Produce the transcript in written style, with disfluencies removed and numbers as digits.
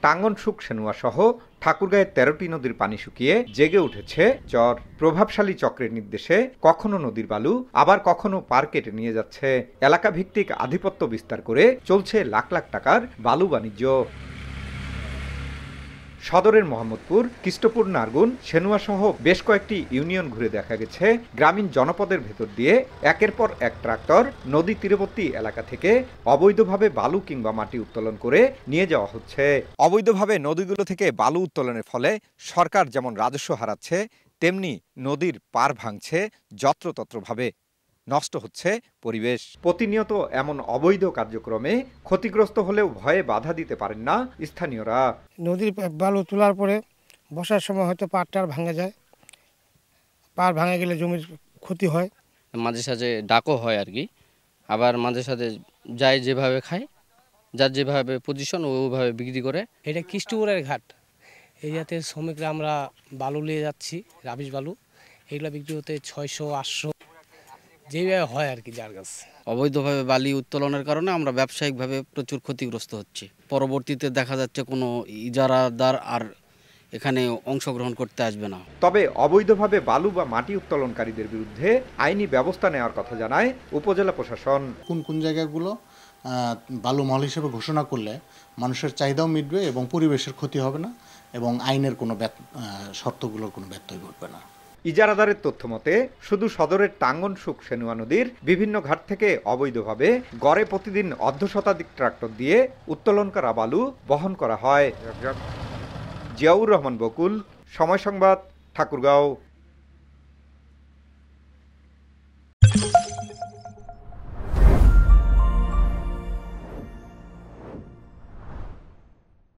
টাঙ্গনসুক সেনুয়া সহ ঠাকুরগাঁয়ের 13টি নদীর পানি শুকিয়ে জেগে উঠেছে চর। প্রভাবশালী চক্রের নির্দেশে কখনো নদীর বালু আবার কখনো পার কেটে নিয়ে যাচ্ছে। এলাকা ভিত্তিক আধিপত্য বিস্তার করে চলছে লাখ লাখ টাকার বালু বাণিজ্য। সদরের মোহাম্মদপুর, কৃষ্টপুর, নারগুন, সেনুয়া সহ বেশ কয়েকটি ইউনিয়ন ঘুরে দেখা গেছে গ্রামীণ জনপদের ভেতর দিয়ে একের পর এক ট্রাক্টর নদী তীরবর্তী এলাকা থেকে অবৈধভাবে বালু কিংবা মাটি উত্তোলন করে নিয়ে যাওয়া হচ্ছে। অবৈধভাবে নদীগুলো থেকে বালু উত্তোলনের ফলে সরকার যেমন রাজস্ব হারাচ্ছে, তেমনি নদীর পার ভাঙছে যত্রতত্রভাবে। নষ্ট হচ্ছে পরিবেশ। প্রতিনিয়ত এমন অবৈধ কার্যক্রমে ক্ষতিগ্রস্ত হলেও ভয়ে বাধা দিতে পারেন না স্থানীয়রা। নদীর বালু তোলার পরে বর্ষার সময় হয়তো পাড়টার ভাঙে যায়, পাড় ভাঙে গেলে জমির ক্ষতি হয়। মাঝে সাঝে ডাকও হয় আর কি, আবার মাঝে সাঝে যায় যেভাবে খায়, যার যেভাবে পজিশন ওইভাবে বিক্রি করে। এটা কৃষ্টপুরের ঘাট, এই যাতে শ্রমিকরা আমরা বালু নিয়ে যাচ্ছি, রাবিশ বালু, এগুলো বিক্রি হতে 600-800 যেভাবে হয় আর কি। যার কাছে অবৈধভাবে বালি উত্তোলনের কারণে আমরা ব্যবসায়িকভাবে প্রচুর ক্ষতিগ্রস্ত হচ্ছি। পরবর্তীতে দেখা যাচ্ছে কোনো ইজারাদার আর এখানে অংশগ্রহণ করতে আসবে না। তবে অবৈধভাবে বালু বা মাটি উত্তোলনকারীদের বিরুদ্ধে আইনি ব্যবস্থা নেওয়ার কথা জানায় উপজেলা প্রশাসন। কোন কোন জায়গাগুলো বালু মহল হিসেবে ঘোষণা করলে মানুষের চাহিদাও মিটবে এবং পরিবেশের ক্ষতি হবে না এবং আইনের কোনো শর্তগুলোর কোনো ব্যত্যয় ঘটবে না। ইজারাদারের তথ্য মতে শুধু সদরের টাঙ্গনসুক সেনুয়া নদীর বিভিন্ন ঘাট থেকে অবৈধভাবে গড়ে প্রতিদিন অর্ধশতাধিক ট্রাক্টর দিয়ে উত্তোলন করা বালু বহন করা হয়। জিয়াউর রহমান বকুল, সময় সংবাদ, ঠাকুরগাঁও।